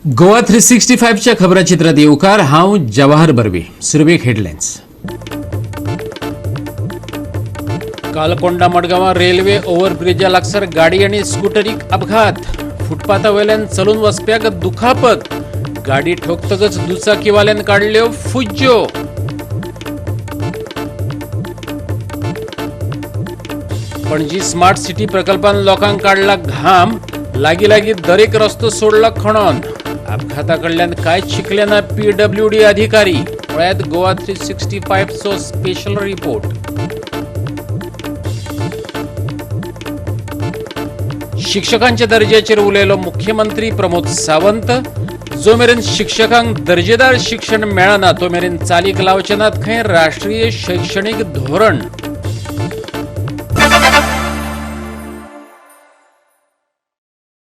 गोवा 365 च्या खबराचित्रात येवकार हांव जवाहर बर्वे. सुरवेक हेडलायन्स. कालकोंडा मडगांवां रेल्वे ओव्हरब्रिजा लागसार गाडी आनी स्कूटरीक अपघात. फुटपाथा वयल्यान चलून वचप्याक दुखापत. गाडी ठोकतकच दुचाकीवाल्यान काडल्यो फुज्ज्यो. पणजी स्मार्ट सिटी प्रकल्पान लोकांक काडला घाम. लागी लागी दरेक रस्तो सोडला खणोन. अपघाता कडल्यान कांयच शिकले ना PWD अधिकारी. पळयात गोवा 365 चो स्पेशल रिपोर्ट. शिक्षकांच्या दर्जाचेर उलयलो मुख्यमंत्री प्रमोद सावंत. जो मेरेन शिक्षकांक दर्जेदार शिक्षण मेळना तो मेरेन चालीक लावचे नात खंय राष्ट्रीय शैक्षणिक धोरण.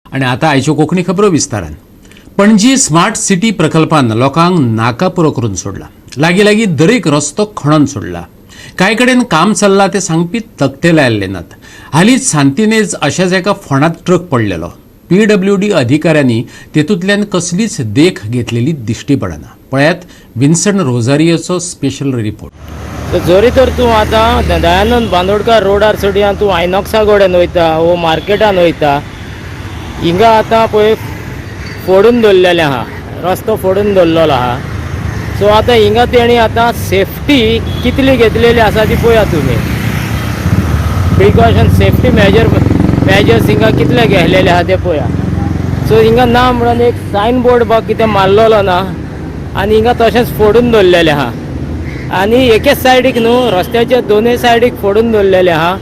आणि आता आयच्यो कोंकणी खबरो विस्तारान. पणजी स्मार्ट सिटी प्रकल्पान लोकांक नाका पुरो करून सोडला. लागी लागी दरेक रस्तो खणून सोडला. कांय कडेन काम चल्लां ते सांगपी तकटे लायल्ले नात. हालींच सांतिनेज अशाच एका फोंडांत ट्रक पडलेलो. PWD अधिकाऱ्यांनी तेतूंतल्यान कसलीच देख घेतलेली दिश्टी पडना. पळयात विन्संट रोजारियोचो स्पेशल रिपोर्ट. जरी तर तूं आतां दयानंद बांदोडकार रोडार चडयान तूं आयनॉक्सा गोड्यान वयता वो मार्केटान वयता, हिंगा आतां पळय फोडून दवरलेलें आहा, रस्तो फोडून दवरलेलो आहा. सो आतां हिंगा तेणी आतां सेफ्टी कितली घेतलेली आसा ती पळयात तुमी. प्रिकॉशन सेफ्टी मेजर्स हिंगा कितले घेतलेले आहा ते पळया. सो हिंगा ना म्हणून एक सायन बोर्ड बा कितें मारलेलो ना आनी हिंगा तशेंच फोडून दवरलेलें आहा. आनी एकेच सायडीक न्हू रस्त्याच्या दोनूय सायडीक फोडून दवरलेलें आहा.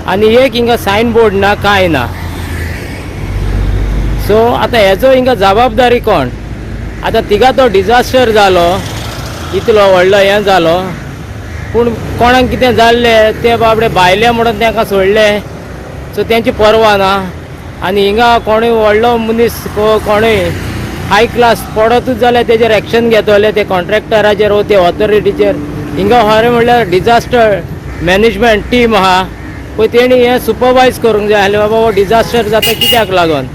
आनी एक हिंगा सायन बोर्ड ना, कांय ना. सो आतां हेजो हिंगा जबाबदारी कोण? आतां तिगा तो डिजास्टर जालो, इतलो व्हडलो हें जालो, पूण कोणाक कितें जाल्लें ते बाबडे भायले म्हणून तांकां सोडले. सो तेंची पर्वा ना. आनी हिंगा कोणूय व्हडलो मनीस कोणूय हाय क्लास पडतूच जाल्यार तेजेर एक्शन घेतले ते कॉन्ट्रॅक्टराचेर वो ते ऑथॉरिटीचेर. हिंगा खरें म्हणल्यार डिजास्टर मॅनेजमेंट टीम आहा पळय, तेणी हें सुपरवायज करूंक जाय आसलें. बाबा हो डिजास्टर जाता कित्याक लागून,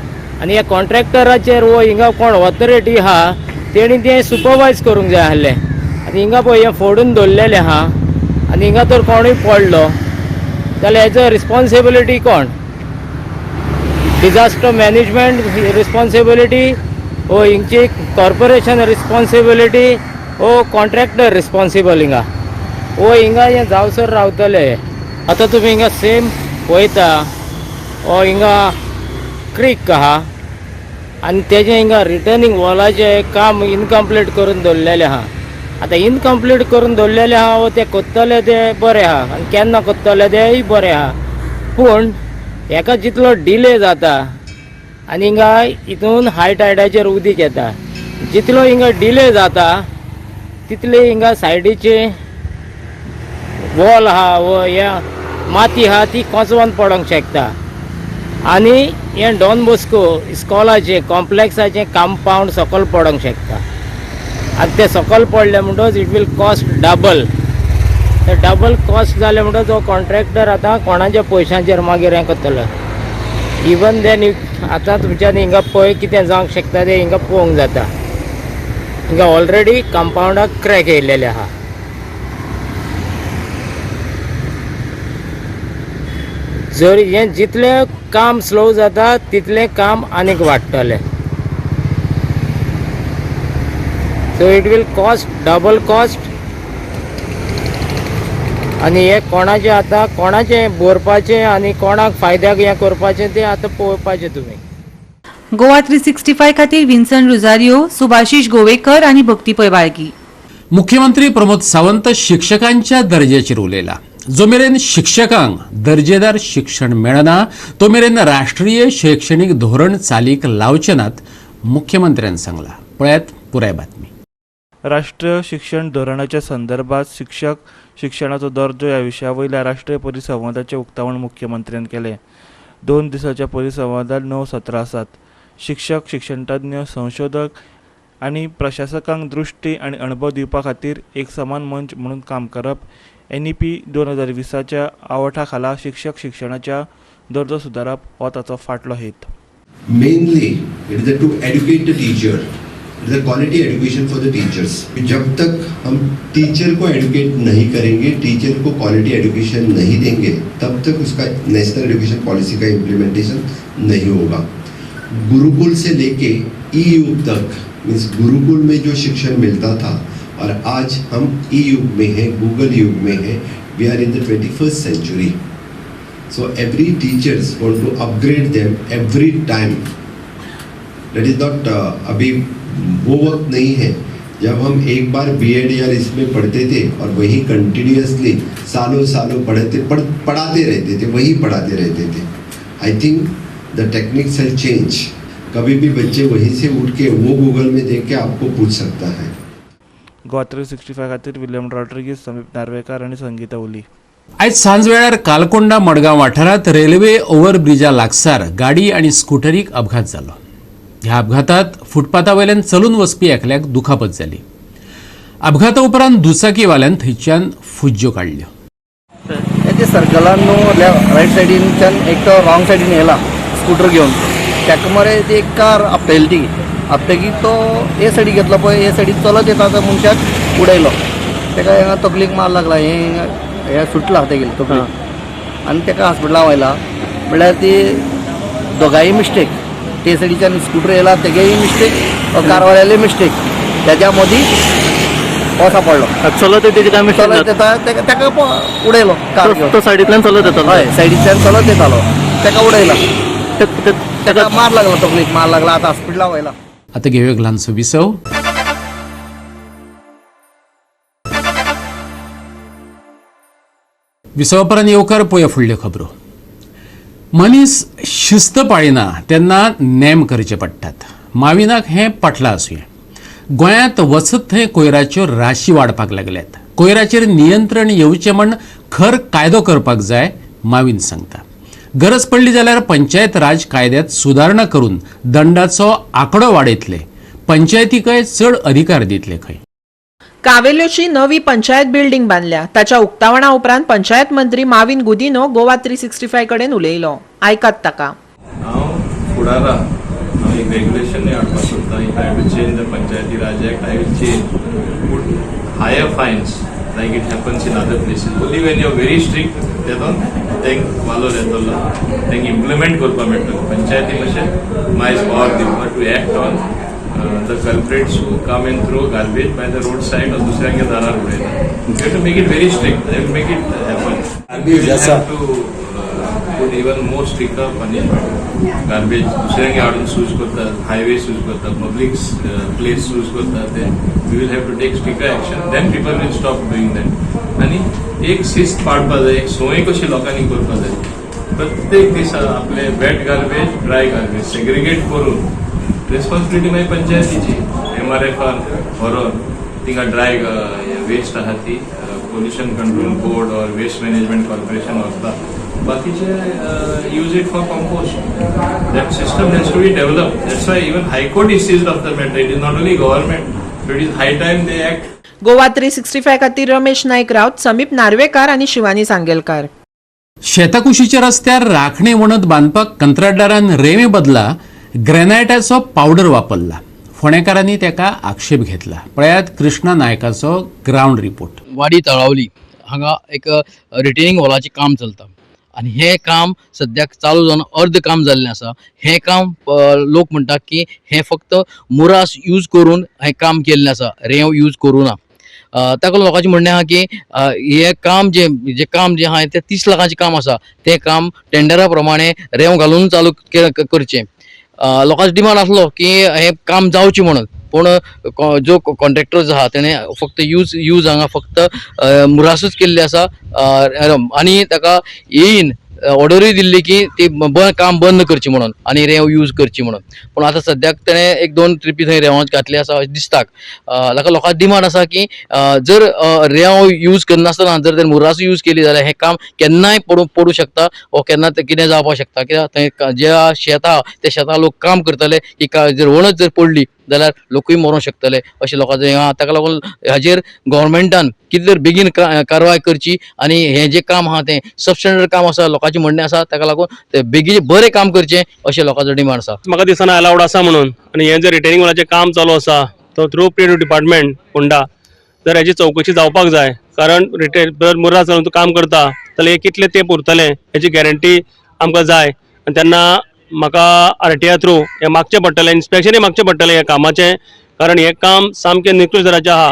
आनी ह्या कॉन्ट्रॅक्टराचेर वो हिंगा कोण ऑथॉरिटी आहा तेणी तें सुपरवायज करूंक जाय आसलें. आनी हिंगा पळय हें फोडून दवरलेलें आहा आनी हिंगा तर कोणूय पडलो जाल्यार हेजो रिस्पॉन्सिबिलिटी कोण? डिजास्टर मॅनेजमेंट रिस्पॉन्सिबिलिटी वो हिंगची कॉर्पोरेशन रिस्पॉन्सिबिलिटी वो कॉन्ट्रॅक्टर रिस्पॉन्सिबल हिंगा? वो हिंगा हें जावसर रावतले. आतां तुमी हिंगा सेम पळयता हो हिंगा क्रीक आहा आनी तेजें हिंगा रिटर्निंग वॉलाचें काम इनकम्प्लीट करून दवरलेलें आहा. आतां इनकम्प्लीट करून दवरलेलें आहा वो ते कोत्तले ते बरें आहा आनी केन्ना कोत्तले तेय बरें आहा. पूण हेका जितलो डिले जाता आनी हिंगा हितून हाय टायडाचेर उदीक येता, जितलो हिंगा डिले जाता तितले हिंगा सायडीचे वॉल आहा वो ह्या माती आहा ती कोचोवन पडोंक शकता. आनी हें डॉन बॉस्को इस्कॉलाचें कॉम्प्लेक्साचें कंपावंड सकयल पडोंक शकता. आनी ते सकयल पडले म्हणटच इट वील कॉस्ट डबल. ते डबल कॉस्ट जाले म्हणटच हो कॉन्ट्रॅक्टर आतां कोणाच्या पयशांचेर मागीर हें करतलो. इवन देन आतां तुमच्यानी हिंगा पळय कितें जावंक शकता तें हिंगा पळोवंक जाता. हिंगा ऑलरेडी कंपावंडाक क्रॅक येयलेले आहा. जर हें जितलें काम स्लो जाता तितलें काम आनीक वाडटलें. So it will cost double cost. आनी हे कोणाचें आतां कोणाचें भरपाचें आनी कोणाक फायद्याक हें करपाचें तें आतां पळोवपाचें तुमी. गोवा 365 खातीर विन्संट रोजारियो, सुभाशीश गोवेकर आनी भक्ती पैवाळगी. मुख्यमंत्री प्रमोद सावंत शिक्षकांच्या दर्जाचेर उलयला. जो मेरेन शिक्षकांक दर्जेदार शिक्षण मेळना तो मेरेन राष्ट्रीय शैक्षणिक धोरण चालीक लावचे नात मुख्यमंत्र्यान सांगला. पळयात पुराय बातमी. राष्ट्रीय शिक्षण धोरणाच्या संदर्भात शिक्षक शिक्षणाचो दर्जो ह्या विशया वयल्या राष्ट्रीय परिसंवादाचे उक्तावण मुख्यमंत्र्यान केलें. 2 दिसाच्या परिसंवादात 9 सत्रां आसात. शिक्षक, शिक्षणतज्ञ, संशोधक आनी प्रशासकांक दृश्टी आनी अणभव दिवपा खातीर एक समान मंच म्हणून काम करप, NEP 2020च्या आवठा खाला शिक्षक शिक्षणाच्या दर्जो सुदारप हो ताचो फाटलो हेत. Mainly, it is to educate the teacher. It is a quality education for the teachers. जब तक हम टीचर को एडुकेट नहीं करेंगे, टीचर को क्वालिटी एजुकेशन नहीं देंगे, तब तक उसका नेशनल एजुकेशन पॉलिसी का इम्प्लीमेंटेशन नहीं होगा. गुरुकुल से लेके ई युग तक, मीन्स गुरुकुल में जो शिक्षण मिलता था और आज हम ई युग में हैं, गूगल युग में हैं. We are in the 21st century. So every teachers want to upgrade them every time. That is not अभी वो वक्त नहीं है जब हम एक बार बीएड या इसमें पढ़ते थे और वही कंटिन्यूअसली सालों सालों पढ़ाते रहते थे, वही पढ़ाते रहते थे. I think the techniques have change. कभी भी बच्चे वहीं से उठ के वो गूगल में देख के आपको पूछ सकता है. गोवा 365 खातीर विलियम रॉड्रिगीस, समीप नार्वेकार आणि संगीता उली. आयज सांज वेळार कालकोंडा मडगांव वाठारांत रेल्वे ओव्हरब्रिजा लागसार गाडी आनी स्कूटरीक अपघात जालो. ह्या अपघातात फुटपाथा चलून वचपी एकल्याक दुखापत जाली. अपघाता उपरांत दुचाकीवाल्यान थंयच्यान फुज्ज्यो काडल्यो. ते सर्कलान न्हू रायट सायडीनच्यान एक तो रॉंग सायडीन येयला स्कूटर घेवन. ताका मरे ती एक कार आपटयली. ती आपटकीर तो हे सायडीक घेतलो पळय, हे सायडीन चलत येता तो मनशाक उडयलो. ताका हिंगा तकलीक मार लागला, हे सुटला तेगेली तकलीक आनी ताका हॉस्पिटलांत व्हयला. म्हणल्यार ती दोगांय मिस्टेक. ते सायडीच्यान स्कूटर येयला तेगेय मिस्टेक, कारवाल्याले मिस्टेक. त्याच्या मदीं हो सापडलो. चलत येते काय चलत येता ताका उडयलो कार घेवन. तो सायडींतल्यान चलत येतालो. हय, सायडीच्यान चलत येतालो, ताका उडयला. ताका मार लागला, तकलीक मार लागला. आतां हॉस्पिटलांत व्हयला. आतां घेवया एक ल्हानसो विसव. विसवा उपरांत येवकार पळोवया फुडल्यो खबरो. मनीस शिस्त पाळिना तेन्ना नेम करचे पडटात. माविनाक हें पटलां आसूं. गोंयांत वचत थंय कोयराच्यो राशी वाडपाक लागल्यात. कोयराचेर नियंत्रण येवचें म्हण खर कायदो करपाक जाय, माविन सांगता. गरज पडली जाल्यार पंचायत राज कायद्यात सुदारणा करून दंडाचो आंकडो वाडयतले. पंचायतीकय चड अधिकार दितले. खंय कावेल्योची नवी पंचायत बिल्डिंग बांधल्या. ताच्या उक्तावणा उपरांत पंचायत मंत्री माविन गुदिनो गोवा 365 कडेन उलयलो. आयकात ताका. हांव फुडारा हांव एक रेग्युलेशन हाडपाक सोदतां. If I will change the Panchayati Raj act, I will change put higher fines like it happens in other places. Only when you are very strict तेदोन तेंक वालोर येतलो, तेंक इम्प्लिमेंट करपाक मेळटलो. पंचायती मातशें मायज पावर दिवपाक to act on the culprits who come and throw garbage by the roadside or दुसऱ्याच्या दारार उडयता. You have to make it very strict. They will make it happen. And we will have to put even more stricter punishment. Garbage दुसऱ्याच्या हाडून सूज करतात, highway सूज करतात, public place सूज करतात. Then we will have to take stricter action. Then people will stop doing that. आणि एक शिस्त पाळपा जाय, एक सोय कशी लोकांनी करपा जाय. प्रत्येक दिसा आपले wet garbage, dry garbage segregate करून रेस्पॉन्सिबिलिटी मागीर पंचायतीची. MRFान व्हरोन थिंगा ड्राय वेस्ट आहा ती पोल्युशन कंट्रोल बोर्ड और वेस्ट मॅनेजमेंट कॉर्पोरेशन व्हरता. बाकीचे use it for compost. That system has to be develop. That's why even high court is seized of the matter. It is not only government, so it is high time they act. Goa 365 खातीर रमेश नायक रावत, समीप नार्वेकार आनी शिवानी सांगेलकार. शेताकुशीच्या रस्त्यार राखणे वणत बांदपाक कंत्राटदारान रेंवे बदला ग्रेनायटाचो powder वापरला. फोंडेकारांनी ताका आक्षेप घेतला. पळयात कृष्णा नायकाचो ग्राउंड रिपोर्ट. वाडी तळावली हांगा एक रिटेनिंग वॉलाचें काम चलता आनी हें काम सद्याक चालू जावन अर्द काम जाल्लें आसा. हें काम लोक म्हणटात की हें फक्त मुरास यूज करून हें काम केल्लें आसा, रेंव यूज करूं ना. ताका लोकांचें म्हणणें आहा की हें काम जें आहा तें 30 लाखांचें काम आसा, तें काम टेंडरा प्रमाणे रेंव घालून चालू करचें. लोकांचो डिमांड आसलो की हें काम जावचें म्हणून, पूण जो कॉन्ट्रॅक्टर्स आहा तेणे फक्त यूज हांगा फक्त मुरासूच केल्ली आसा आनी ताका येयन ऑर्डरूय दिल्ली की ती काम बंद करची म्हणून आनी रेंव यूज करची म्हणून. पूण आतां सद्याक तेणें 1-2 ट्रिपी थंय रेंवाच घातली आसा अशें दिसता. ताका लोकांची डिमांड आसा की जर रेंव यूज करनासतना जर मुरास यूज केली जाल्यार हें काम केन्नाय पडूं शकता वा केन्ना कितें जावपाक शकता. कित्याक थंय ज्या शेत आहा त्या शेतां लोक काम करतले की जर वणत जर पडली जाल्यार लोकूय मरूंक शकतले अशें लोकांचें हां ताका लागून हाजेर गव्हर्मेंटान कितें तर बेगीन कारवाय करची आनी हें जें काम आहा तें सबस्टँडर्ड काम आसा लोकांचें म्हणणें आसा ताका लागून तें बेगीन बरें काम करचें अशें लोकांचो डिमांड आसा. म्हाका दिसना अलाउड आसा म्हणून आनी हें जें रिटेनिंग वॉलाचें काम चालू आसा तो थ्रू पीडब्ल्यू डिपार्टमेंट फोंडा जर हेची चवकशी जावपाक जाय कारण जर मुरास घालून तूं काम करता जाल्यार हे कितले तेंप उरतलें हेची गॅरंटी आमकां जाय आनी तेन्ना म्हाका RTI थ्रू हें मागचें पडटलें इन्स्पेक्शनूय मागचें पडटलें ह्या कामाचें कारण हें काम सामकें निकृश्ट दराचें आहा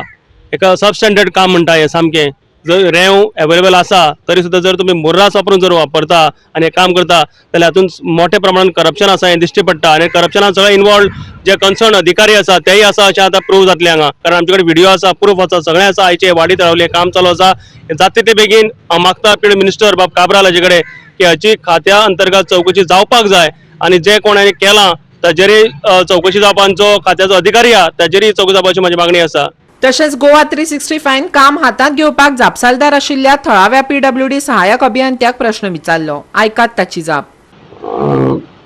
एका सब स्टँडर्ड काम म्हणटा हें सामकें जर रेंव अवेलेबल आसा तरी सुद्दां जर तुमी मुर्रास वापरून जर वापरता आनी हें काम करता जाल्यार हातूंत मोठ्या प्रमाणात करप्शन आसा हें दिश्टी पडटा आनी करप्शनान सगळे इनवॉल्ड जे कन्सर्न अधिकारी आसा तेय आसा अशें आतां प्रूव जातलें हांगा कारण आमचे कडेन व्हिडिओ आसा प्रूफ आसा सगळें आसा आयचे वाडी तळवले काम चालू आसा जाता ते बेगीन हांव मागता पीडब्ल्यू मिनिस्टर बाब काबराल हाजे कडेन की हाची खात्या अंतर्गत चवकशी जावपाक जाय आनी जे कोणाने केलां ताजेरय चवकशी जावपाचो खात्याचो अधिकारी आहा ताजेरय चवकशी जावपाची म्हाजी मागणी आसा. तशेंच गोवा 365 काम हातांत घेवपाक जापसालदार आशिल्ल्या थळाव्या PWD सहाय्यक अभियंत्याक प्रश्न विचारलो. आयकात ताची जाप.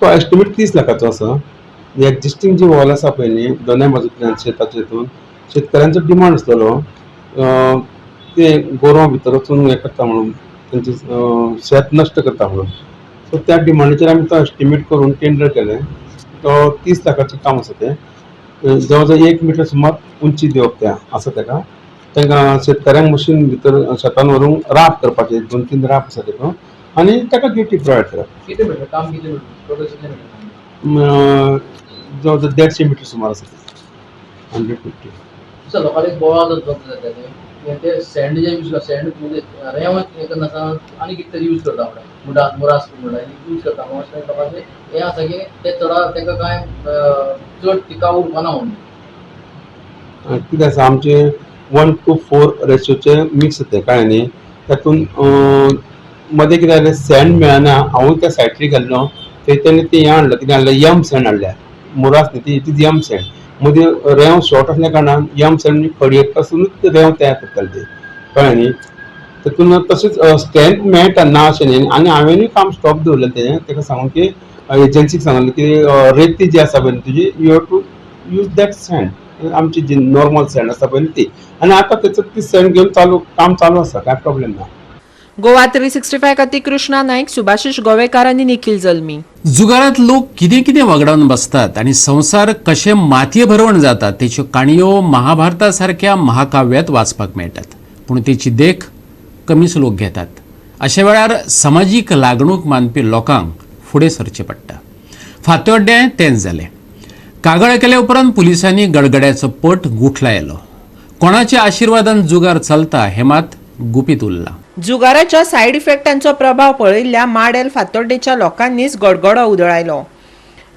तो एस्टिमेट 30 लाखाचो आसा. एक्झिस्टिंग जी वॉल आसा पळय न्ही दोनूय बाजूंतल्यान शेताचे हितून शेतकऱ्यांचो डिमांड आसलेलो ते गोरवां भितर वचून हें करता म्हणून तेंचे शेत नश्ट करता म्हणून सो त्या डिमांडाचेर आमी तो एस्टिमेट करून टेंडर केलें. तो 30 लाखाचें काम आसा तें जवळ जवळ 1 मिटर सुमार उंची दिवप त्या आसा ताका तांकां शेतकऱ्यांक मशीन भितर शेतान व्हरून राप करपाचें 2-3 राप आसा ताका आनी ताका ड्युटी प्रोवायड करप. कितें मेळटा काम कितें मेळटा जवळ जवळ 150 मिटर सुमार आसा 150. लोकांक बोवाळ जाता ते सँड जे यूज करता सँड रेंव हें करनासतना आनी कितें तरी यूज करता मुरास म्हणटा यूज करता अशें लोकांचें हें आसा की ते चड ताका कांय चड टिकाऊ उरपाना म्हणून. कितें आसा आमचे 1:4 रेशोचे मिक्स तें कळ्ळें न्ही तातूंत मदें कितें जालें सँड मेळना हांवूय त्या सायटीर गेल्लो थंय तेणें तें हें हाडलें कितें हाडलें यम सँड हाडल्या मुरास न्ही ती यम सँड मदीं रेंव शॉर्ट आसल्या कारणान यम सँड खडयेक पासूनच रेंव तयार करताले ते कळ्ळें न्ही तातूंत तशेंच स्ट्रेंथ मेळटा ना अशें न्ही आनी हांवेनूय काम स्टॉप दवरलें तें ताका सांगून की एजन्सीक सांगलें की रेती जी आसा पळय तुजी you have to use that sand आमची जी नॉर्मल सँड आसा पळय ती आनी आतां तेचो ती सँड घेवन काम चालू आसा कांय प्रॉब्लेम ना. गोवा 365 खातीर कृष्णा नायक, सुभाशीश गोवेकार आनी निखिल जल्मी. जुगारात लोक कितें कितें वगडावन बसतात आणि संसार कशे मातये भरवण जातात तेच्यो काणयो महाभारता सारख्या महाकाव्यात वाचपाक मेळटात पूण तेची देख कमीच लोक घेतात. अशा वेळार सामाजीक लागणूक मानपी लोकांक फुडें सरचें पडटा. फातोड्डें तेंच जालें. कागाळ केल्या उपरांत पुलिसांनी गडगड्याचो पट गुठला येलो. कोणाच्या आशिर्वादान जुगार चलता हें मात गुपीत उरलां. जुगाराच्या सायड इफेक्टांचो प्रभाव पळयल्ल्या माडेल फातोड्डेच्या लोकांनीच गडगडो उदळायलो.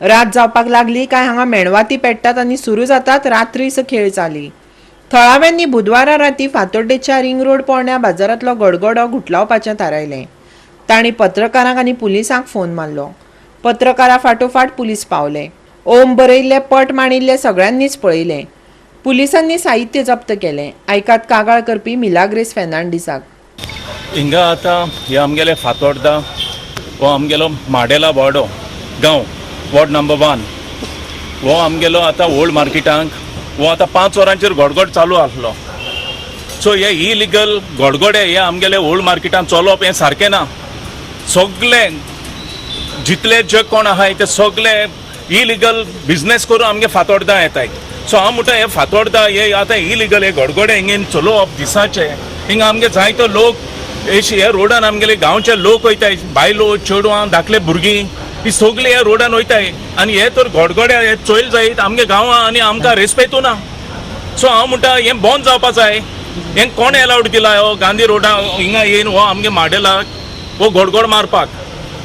रात जावपाक लागली काय हांगा मेणवाती पेट्टात आनी सुरू जातात रात्रीच खेळ चाली. थळाव्यांनी बुधवारा राती फातोड्डेच्या रिंग रोड पोरण्या बाजारांतलो गडगडो घुटलावपाचें थारायलें. तांणी पत्रकारांक आनी पुलिसांक फोन मारलो. पत्रकारां फाटोफाट पुलीस पावले. ओम बरयल्ले पट मांडिल्ले सगळ्यांनीच पळयले. पुलिसांनी साहित्य जप्त केलें. आयकात कागाळ करपी मिलाग्रेस फेर्नांडीसाक. हिंगा आतां हे आमगेले फातोर्डा हो आमगेलो माडेला वाडो गांव वॉर्ड नंबर 1 हो आमगेलो आतां ओल्ड मार्केटांक हो आतां 5 वरांचेर गडगड चालू आसलो. सो हे इलिगल गडगडे हे आमगेले ओल्ड मार्केटांत चलोवप हें सारकें ना. सगळे जितले जे कोण आहाय ते सगळे इलिगल बिझनेस करून आमगे फातोर्डा येताय. सो हांव म्हणटा हे फातोर्डा हे आतां इलिगल हे गडगडे हिंगेन चलोवप दिसाचे हिंगा आमगे जायतो लोक हे रोडान आमगेले गांवचे लोक वयताय बायलो चेडवां धाकले भुरगीं ही सगळीं ह्या रोडान वयताय आनी हे तर गडगडे हे चोयल जायत आमगे गांवां आनी आमकां रेस्पेतू ना. सो हांव म्हणटा हें बंद जावपा जाय. हें कोण अलाउड दिला हो गांधी रोडा हिंगा येवन हो आमगे माडेलाक हो गडगड मारपाक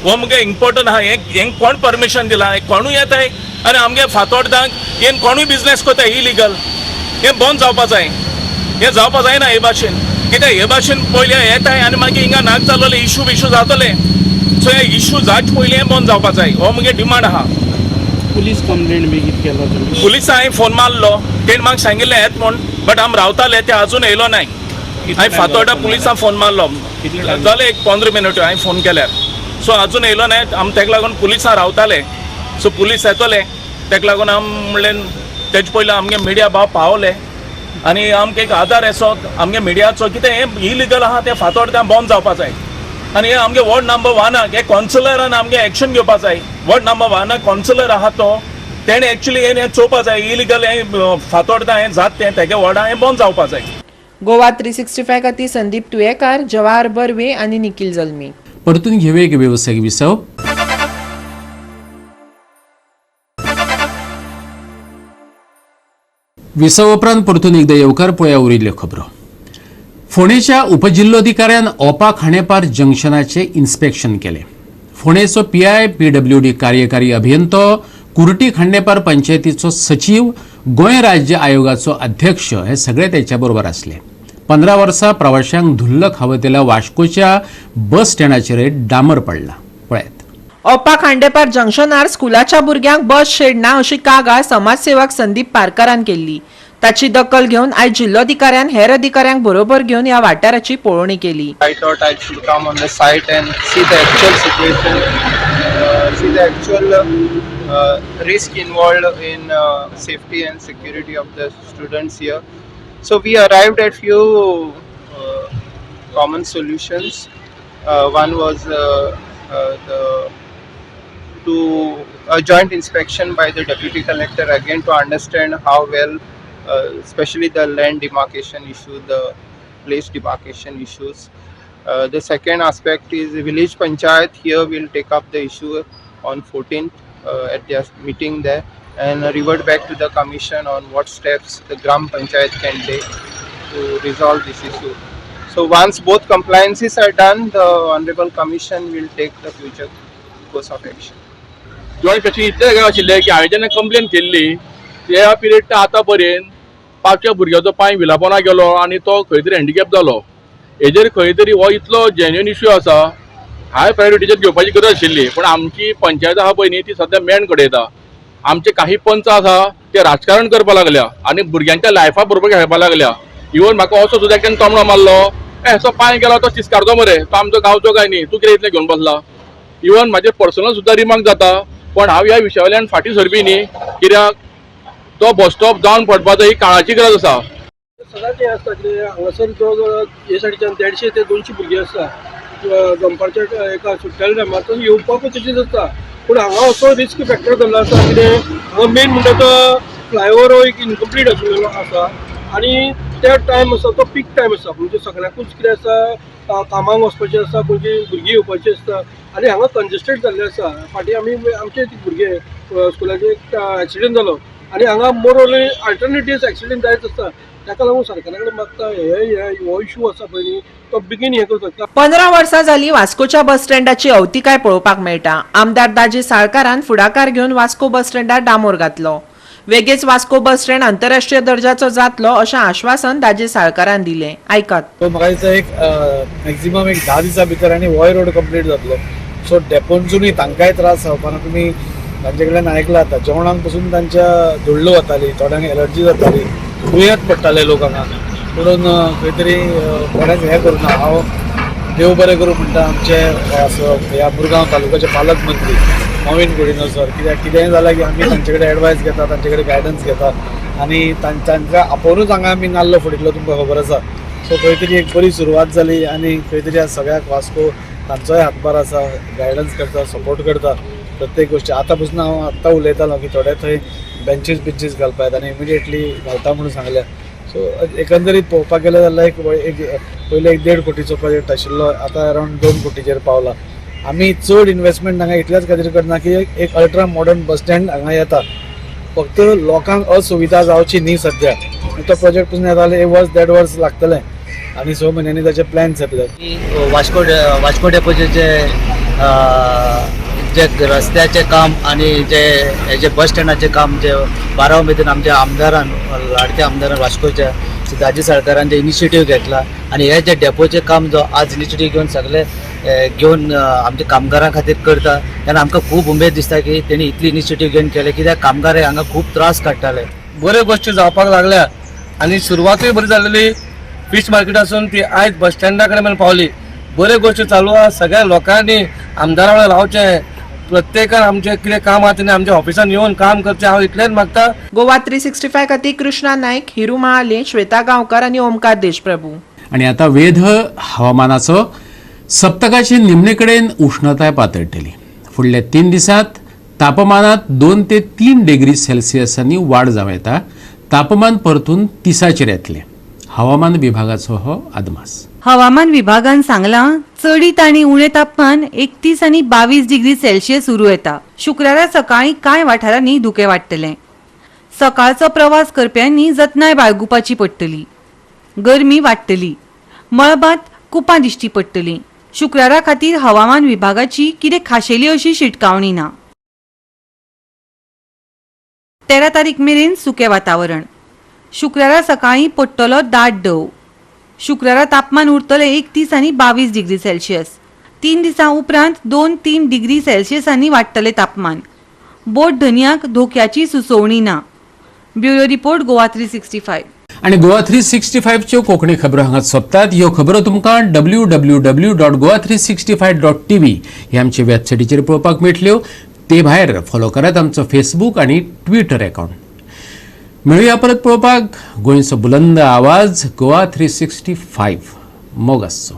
हो मुगे इम्पॉर्टंट आहा. हें कोण परमिशन दिला हे कोणूय येताय आनी आमगे फातोर्डाक हें कोणूय बिझनेस कोताय इलिगल. हें बंद जावपा जाय. हें जावपा जायना हे भाशेन कित्याक हे भाशेन पयले येताय आनी मागीर हिंगा नाक जाल्ले इशू जातले. सो हे इशू जावचे पयलीं हें बंद जावपा जाय हो मुगे डिमांड आहा. पुलीस कंप्लेंट बी कितें केलो तुमी? पुलिसां हांवें फोन मारलो तेणें म्हाका सांगिल्लें येत म्हूण बट आमी रावताले ते आजून येयलो नाय. हांवें फातोर्डा पुलिसांक फोन मारलो जाले 1 15 मिनट हांवें फोन केल्यार. सो आजून येयलो नाय आमी तेका लागून पुलिसां रावताले. सो पुलीस येतले तेका लागून आमी म्हणलें तेजे पयलीं आमगे मिडिया भाव पावले आनी आमकां एक आदार असो आमगे मिडियाचो कितें हें इलिगल आहा तें फातोड्ड्यां बंद जावपा जाय आनी आमगे वॉर्ड नंबर 1 हे कॉन्सलरान आमगे एक्शन घेवपा जाय. वॉर्ड नंबर 1 कॉन्सलर आहा तो तेणे एक्चुअली हें चोवपा जाय इलिगल हें फातोड्ड्यां हें जात तें तेगे वॉर्डां हें बंद जावपा जाय. गोवा 365 खातीर संदीप तुयेकार, जवाहर बर्वे आनी निखिल जल्मी. परतून घेऊया एक व्यावसायिक विसव. विसव उपरांत परतून एकदा येवकार पळोवया उरिल्ल्यो खबरो. फोंडेच्या उपजिल्लोधिकाऱ्यान ओपा खांडेपार जंक्शनाचे इन्स्पेक्शन केले. फोंडेचो PIPWD कार्यकारी अभियंतो, कुर्टी खांडेपार पंचायतीचो सचिव, गोंय राज्य आयोगाचो अध्यक्ष हे सगळे त्याच्या बरोबर असले. 15 वर्सां प्रवाशांक धुल्ल खावतेल्या वास्कोच्या बस स्टँडाचेर डांबर पडला. पळयात. ओपा खांडेपार जंक्शनार स्कुलाच्या भुरग्यांक बस शेडना अशी कागाळ समाजसेवक संदीप पारकारान केल्ली. ताची दखल घेवन आयज जिल्लोधिकाऱ्यान हेर अधिकाऱ्यांक बरोबर घेवन ह्या वाठाराची पळोवणी केली. I thought I should come on the site and see the actual situation, see the actual risk involved in safety and security of the students here. So we arrived at few common solutions. One was a joint inspection by the deputy collector again to understand how well, especially the land demarcation issue, the place demarcation issues. The second aspect is the village panchayat. Here we'll take up the issue on 14th at their meeting there and revert back to the commission on what steps the gram panchayat can take to resolve this issue. So once both compliances are done, the honorable commission will take the future course of action. Joint inspection इतलें जाय आशिल्लें की हांवें जेन्ना complain केल्ली त्या period आतां पर्यंत 5 भुरग्याचो पांय विलापोना गेलो आनी तो खंय तरी हँडिकॅप जालो. हेजेर खंय तरी हो इतलो जेन्युइन इश्यू आसा, हाय प्रायोरिटीचेर घेवपाची गरज आशिल्ली. पूण आमची पंचायत आहा पळय न्ही ती सद्या मेंड घडयता. आमचे काही पंच आसा ते राजकारण करपाक लागल्या आनी भुरग्यांच्या लायफा बरोबर खेळपाक लागल्या. इवन म्हाका असो सुद्दां एकट्यान तोमडो मारलो, हेचो पांय गेलो तो तिस्कारचो मरे, तो आमचो गांवचो काय न्ही, तूं कितें इतलें घेवन बसला. इवन म्हाजे पर्सनल सुद्दां रिमार्क जाता. पण हांव ह्या विशया वयल्यान फाटीं सरपी न्ही, कित्याक तो बस स्टॉप जावन पडपाचो ही काळाची गरज आसा. सदांच हें आसता कितें हांगासर जो हे सायडीच्यान 150 ते 200 भुरगीं आसता दनपारच्या एका सुट्टेल्या टायमार तो येवपाकूच तशीच आसता. पूण हांगा असो रिस्क फॅक्टर जाल्लो आसा कितें हांगा मेन म्हणटा तो फ्लायओवर हो एक इनकम्प्लीट आशिल्लो आसा आनी त्या टायम आसा तो पीक टायम आसा. म्हणजे सगळ्यांकूच कितें आसा, कामाक वचपाचें आसता, खंयची भुरगीं येवपाचीं आसता आनी हांगा कंजेस्टेड जाल्लें आसा. फाटीं आमचे भुरगे स्कुलाचे एक्सिडेंट जालो आनी हांगा मोरली अल्टरनेटिव्ह एक्सिडेंट जायत आसता. ताका लागून सरकारा कडेन मागता हो इशू आसा पळय न्ही तो बेगीन हें करता. 15 वर्सां जाली वास्कोच्या बस स्टँडाची अवतिकाय पळोवपाक मेळटा. आमदार दाजी साळकारान फुडाकार घेवन वास्को बस स्टँडार डांबोर घातलो. वेगळेच वास्को बस स्टँड आंतरराष्ट्रीय दर्जाचो जातलो अशें आश्वासन दाजी साळकारान दिलें. आयकात. म्हाका दिसता एक मॅक्झिमम एक 10 दिसां भितर आनी वॉय रोड कंप्लीट जातलो. सो डेपोनसूनय तांकांय त्रास जावपाना. तुमी तांचे कडल्यान आयकलां आतां जेवणाक पसून तांच्या धुळ्ळो वताली, थोड्यांक एलर्जी जाताली, दुयेंत पडटाले लोक हांगा. म्हणून खंय तरी कोणाक हें करुना. हांव देव बरें करूं म्हणटा आमचे ह्या मुरगांव तालुक्याचे पालक मंत्री नवीन कुडिनो सर. कित्याक कितेंय जाल्यार की आमी तांचे कडेन एडवायस घेता, तांचे कडेन गायडन्स घेता आनी तांकां आपोवनूच हांगा आमी नाल्ल फोडिल्लो तुमकां खबर आसा. सो खंय तरी एक बरी सुरवात जाली आनी खंय तरी आज सगळ्याक वास्को तांचोय हातभार आसा, गायडन्स करता, सपोर्ट करता प्रत्येक गोश्टी. आतां पसून हांव आत्तां उलयतालो की थोडे थंय बेंचीस घालपाक आनी इमिडिएटली घालता म्हणून सांगल्या. सो एकंदरीत पळोवपाक गेले जाल्यार एक पयले 1.5 कोटीचो प्रोजेक्ट आशिल्लो, आतां अरावंड 2 कोटीचेर पावला. आमी चड इन्वेस्टमेंट हांगा इतल्याच खातीर करना की एक अल्ट्रा मॉडर्न बस स्टँड हांगा येता. फक्त लोकांक असुविधा जावची न्ही सद्या. तो प्रोजेक्ट पसून येता जाल्यार 1 वर्स 1.5 वर्स लागतलें आनी 6 म्हयन्यांनी ताचे प्लॅन्स येतले. वास्को डेपोचे जे रस्त्याचे काम आणि जे बस स्टँडाचे काम जे 12 उमेदीन आमच्या आमदारान, लाडक्या आमदारान वास्कोच्या दाजी साळकारान जे इनिशिएटीव घेतला आणि हे जे डेपोचे काम जो आज इनिशिएटीव घेवन सगळे घेवन आमच्या कामगारां खातीर करता तेन्ना आमकां खूब उमेद दिसता की तेणी इतली इनिशिएटीव घेवन केले. कित्याक कामगार हांगा खूब त्रास काडटाले. बऱ्यो गोश्टी जावपाक लागल्या आनी सुरवातूय बरी जालेली. फिश मार्केटासून ती आयज बस स्टँडा कडेन पावली. बऱ्यो गोश्टी चालू आहा. सगळ्या लोकांनी आमदारा वांगडा रावचें, प्रत्येकान आमचे कितें काम आहा तेणे आमच्या ऑफिसान येवन काम करचें हांव इतलेंच मागता. गोवा 365 खातीर कृष्णा नायक, हिरू महाले, श्वेता गांवकर आनी ओमकार देशप्रभू. आणि आता वेध हवामानाचो सप्तकाचे निमणे कडेन उष्णताय पातळटली. फुडल्या 3 दिसांत तापमानात 2 ते 3 डिग्री सेल्सियसांनी वाड जावं येता. तापमान परतून 30चेर येतले. हवामान विभागाचो हो अदमास. हवामान विभागान सांगलां चडीत आनी उणें तापमान 31 आनी 22 डिग्री सेल्सियस उरूं येता. शुक्रारा सकाळीं कांय वाठारांनी धुकें वाडटलें. सकाळचो प्रवास करप्यांनी जतनाय बाळगुपाची पडटली. गरमी वाडटली. मळबांत कुपां दिश्टी पडटलीं. शुक्रारा खातीर हवामान विभागाची कितें खाशेली अशी शिटकावणी ना. 13 तारीख मेरेन सुकें वातावरण. शुक्रारा सकाळीं पडटलो दाट दव. शुक्रारा तापमान उरतलें 31 आनी 22 डिग्री सेल्सियस. 3 दिसां उपरांत 2-3 डिग्री सेल्सियसांनी वाडटलें तापमान. बोट धन्याक धोक्याची सुचोवणी ना. Bureau report Goa 365. आणि गोवा 365 च्यो कोंकणी खबरो हांगाच सोंपतात. ह्यो खबरो तुमकां www.goa365.tv हे आमचे वेबसायटीचेर पळोवपाक मेळटल्यो. ते भायर फॉलो करात आमचो फेसबूक आनी ट्विटर अकाउंट. मेळुया परत पळोवपाक गोंयचो बुलंद आवाज गोवा 365 मोग आसचो.